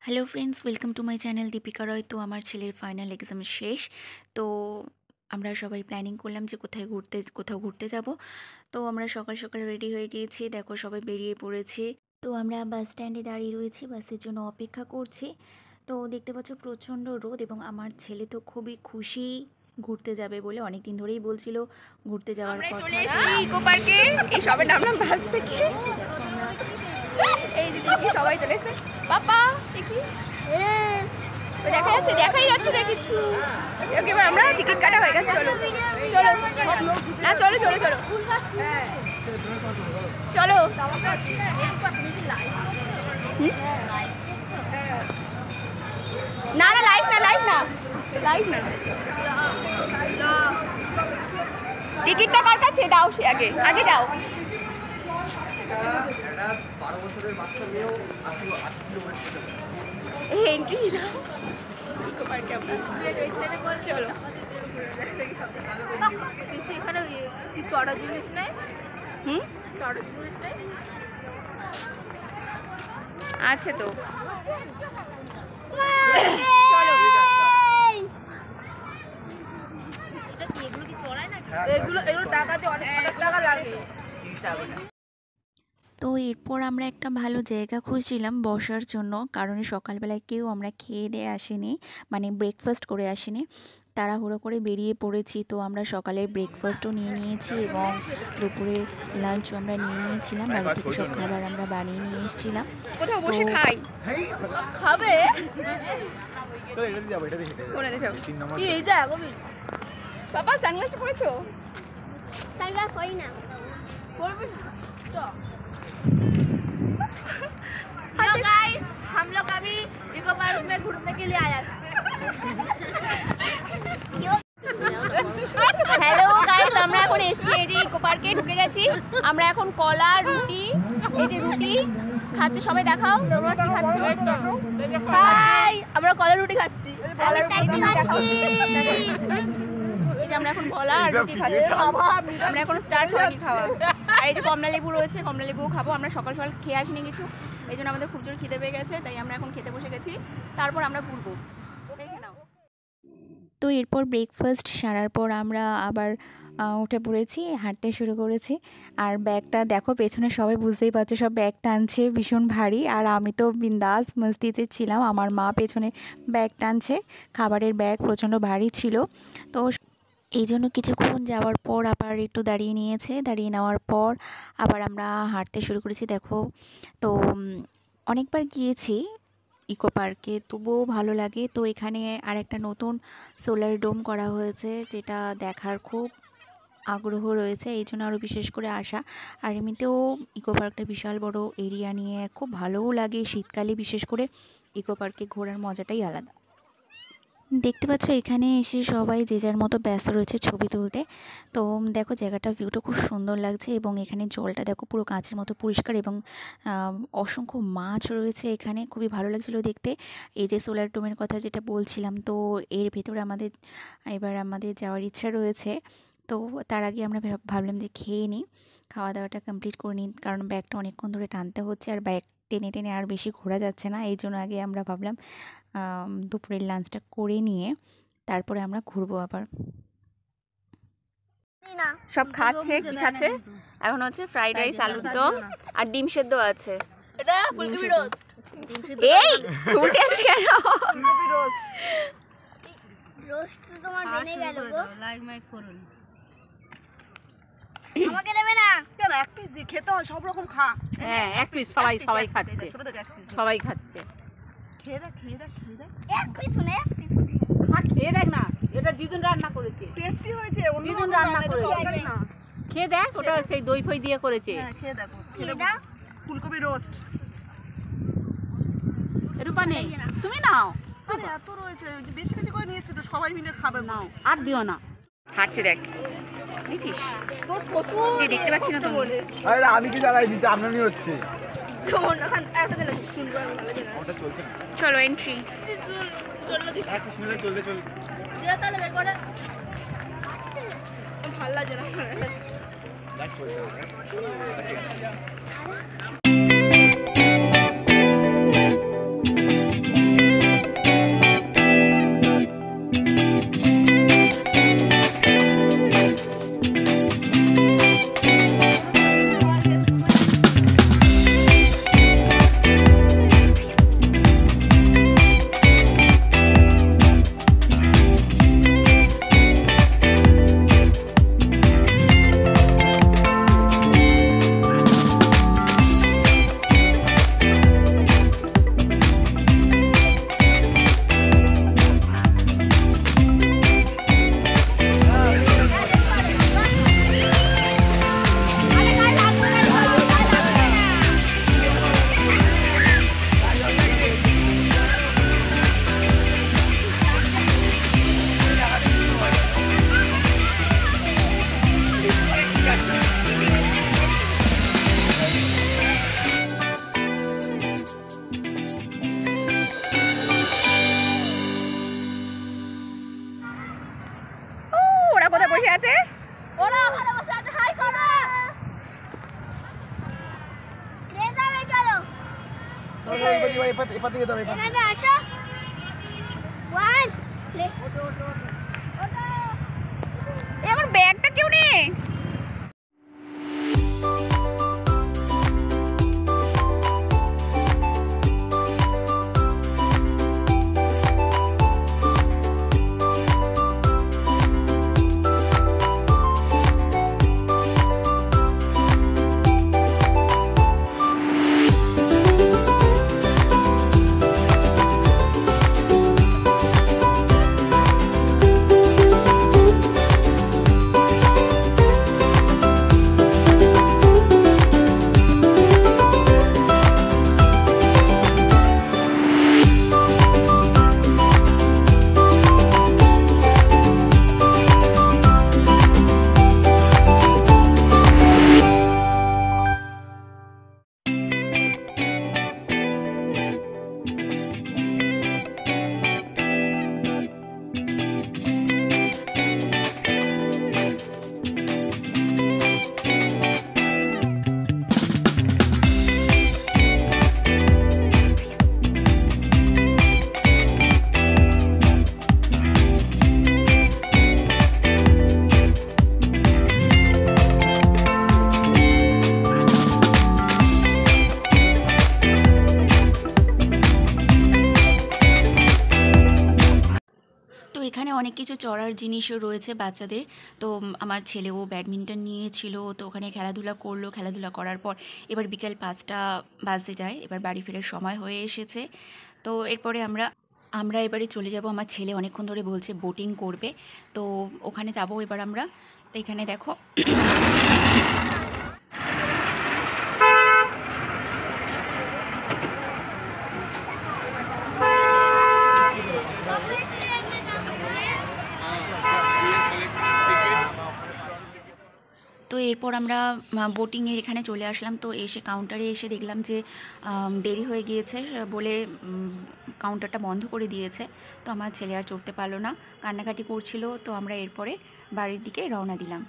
Hello friends, welcome to my channel Deepika Roy. তো আমার ছেলের ফাইনাল এক্সাম শেষ। তো আমরা সবাই প্ল্যানিং করলাম যে কোথাও ঘুরতে যাব। তো আমরা সকাল সকাল রেডি হয়ে গিয়েছি, দেখো সবাই বেরিয়ে পড়েছি। তো আমরা বাস স্ট্যান্ডে দাঁড়িয়ে রয়েছি, বাসের জন্য অপেক্ষা করছি। তো দেখতে পাচ্ছ প্রচণ্ড রোদ, এবং আমার ছেলে তো খুবই খুশি ঘুরতে যাবে বলে, অনেক দিন ধরেই বলছিল ঘুরতে যাওয়ার কথা। চলে এসেছি ইকো পার্কে, এই সবে নামলাম বাস থেকে। এই দিদি সবাই চলে এসেছে। পাপা দেখি তো দেখাই যাচ্ছে না কিছু। এবার আমরা টিকিট কাটা হয়ে গেছে। চলো চলো না, চলো চলো চলো চলো। না না, লাইভ না লাইভ না লাইভ না। টিকিটটা কার কাছে দাও, সে আগে আগে যাও। এন্ট্রি দাও ইকো পার্কে আমরা। চলো এখানে কি চড়া জিনিস নেই? চড়া জিনিস নেই আছে তো। চলো এগুলো টাকাতে অনেক টাকা লাগে। তো এরপর আমরা একটা ভালো জায়গা খুঁজছিলাম বসার জন্য, কারণ সকালবেলায় কেউ আমরা খেয়ে দিয়ে আসিনি, মানে ব্রেকফাস্ট করে আসিনি, তাড়াহুড়ো করে বেরিয়ে পড়েছি। তো আমরা সকালের ব্রেকফাস্টও নিয়ে নিয়েছি এবং দুপুরের লাঞ্চও আমরা নিয়ে নিয়েছিলাম। বাড়ি থেকে সব খাবার আমরা বানিয়ে নিয়ে এসেছিলাম। কোথাও বসে খাই। খাবে তো এটাতে যাবো, এটাতে হেঁটে যাবো। কোনাতে যাও। 3 নম্বর কি এইটা কবি? বাবা সানগ্লাস পরেছো? তাহলে করি না, করবে তো। हेलो गाइस, हम लोग अभी इको पार्क में घूमने के लिए आया था। হ্যালো গাইস, আমরা এখন এসেছি এই যে ইকো পার্কে ঢুকে গেছি। আমরা এখন কলা রুটি, এই যে রুটি খাচ্ছে, সবাই দেখাও তোমরা কি খাচ্ছো। হাই, আমরা কলা রুটি খাচ্ছি। কলা রুটি দেখাও। এই যে আমরা এখন কলা আর রুটি খাচ্ছি। আমরা এখন স্টার্ট করিনি খাওয়া। আর এই যে কমলা লেবু রয়েছে, কমলা লেবুও খাবো। আমরা সকাল সকাল খেয়ে আসিনি কিছু, এই জন্য আমাদের খুব জোর খিদে পেয়ে গেছে, তাই আমরা এখন খেতে বসে গেছি। তারপর আমরা ঘুরবো, দেখে নাও। তো এরপর ব্রেকফাস্ট সারার পর আমরা আবার উঠে পড়েছি, হাঁটতে শুরু করেছি। আর ব্যাগটা দেখো পেছনে, সবাই বুঝতেই পারছে সব ব্যাগ টানছে, ভীষণ ভারী। আর আমি তো বিন্দাস মস্তিতে ছিলাম, আমার মা পেছনে ব্যাগ টানছে, খাবারের ব্যাগ প্রচণ্ড ভারী ছিল। তো এই জন্য কিছুক্ষণ যাওয়ার পর আবার একটু দাঁড়িয়ে নিয়েছে, দাঁড়িয়ে নেওয়ার পর আবার আমরা হাঁটতে শুরু করেছি। দেখো তো অনেকবার গিয়েছি ইকো পার্কে, তবুও ভালো লাগে। তো এখানে আর একটা নতুন সোলার ডোম করা হয়েছে, যেটা দেখার খুব আগ্রহ রয়েছে, এই জন্য আরও বিশেষ করে আসা। আর এমনিতেও ইকো পার্কটা বিশাল বড় এরিয়া নিয়ে, খুব ভালোও লাগে শীতকালে, বিশেষ করে ইকো পার্কে ঘোরার মজাটাই আলাদা। দেখতে পাচ্ছ এখানে এসে সবাই যে যার মতো ব্যস্ত রয়েছে ছবি তুলতে। তো দেখো জায়গাটা, ভিউটা খুব সুন্দর লাগছে, এবং এখানে জলটা দেখো পুরো কাঁচের মতো পরিষ্কার, এবং অসংখ্য মাছ রয়েছে এখানে, খুবই ভালো লাগছিলো দেখতে। এই যে সোলার ডোমের কথা যেটা বলছিলাম, তো এর ভেতরে এবার আমাদের যাওয়ার ইচ্ছা রয়েছে। তো তার আগে আমরা ভাবলাম যে খেয়ে নিই, খাওয়া দাওয়াটা কমপ্লিট করে নিই, কারণ ব্যাগটা অনেকক্ষণ ধরে টানতে হচ্ছে, আর ব্যাগ টেনে টেনে আর বেশি ঘোরা যাচ্ছে না। এই জন্য আগে আমরা ভাবলাম দুপুরের লাঞ্চটা করে নিয়ে তারপরে আমরা ঘুরবো আবার। সব খাচ্ছে, কি খাচ্ছে? এখন হচ্ছে ফ্রাইড রাইস, আলুর দম আর ডিম সেদ্ধ আছে। এটা ফুলকপি রোস্ট। এই উল্টে আছে কেন? ফুলকপি রোস্ট। রোস্ট তো তোমার বেনে গেল গো। লাইক মাইক করুন। আমাকে দেবে না কেন? এক পিস দিয়ে খেতে হয়, সব রকম খা। হ্যাঁ, এক পিস সবাই খাচ্ছে, ছোট থেকে এক পিস সবাই খাচ্ছে। খেয়ে দেখ, খেয়ে দেখ, খেয়ে দেখ। এক পিস না, এক পিস খা, খেয়ে দেখ না, এটা দিদুন রান্না করেছে, টেস্টি হয়েছে, অন্য দিদুন রকম রান্না এটা করেছে। তরকারি না। খেয়ে দেখ, ওটা সেই দই ফই দিয়ে করেছে। হ্যাঁ, খেয়ে দেখো, খেয়ে খেয়ে দেখো। দাও। ফুলকপি রোস্ট। রূপা নেই, তুমি নাও, আরে এত রয়েছে, ওই যে বেশি বেশি করে নিয়েছি তো, সবাই মিলে খাবে। নাও, আর দিও না। হাঁটছে দেখ, বুঝছিস? তোর প্রচুর এই দেখতে পাচ্ছি না তো। আরে আমি কি জ্বালাই নিচে আমনামি হচ্ছে। তোর ওখান একটা দিন শুনবো, আমি ভালো জানা। ওটা চলছে না। চলো এন্ট্রি। চললো দিস এক শুনে চললে চল। যা তাহলে বের করে। ভালো লাগে না। দেখ চলছে না। এপাতে যেতে হবে এখানে আসো 1 প্লে এ আমার ব্যাগটা কেউ নেই। এখানে অনেক কিছু চড়ার জিনিসও রয়েছে বাচ্চাদের। তো আমার ছেলেও ব্যাডমিন্টন নিয়েছিল, তো ওখানে খেলাধুলা করলো। খেলাধুলা করার পর এবার বিকেল 5টা বাজতে যায়, এবার বাড়ি ফেরার সময় হয়ে এসেছে। তো এরপরে আমরা এবারে চলে যাব। আমার ছেলে অনেকক্ষণ ধরে বলছে বোটিং করবে, তো ওখানে যাব এবার আমরা। তো এখানে দেখো তো এরপর আমরা বোটিংয়ের এখানে চলে আসলাম। তো এসে কাউন্টারে এসে দেখলাম যে দেরি হয়ে গিয়েছে বলে কাউন্টারটা বন্ধ করে দিয়েছে। তো আমার ছেলে আর চড়তে পারলো না, কান্নাকাটি করছিল। তো আমরা এরপরে বাড়ির দিকে রওনা দিলাম।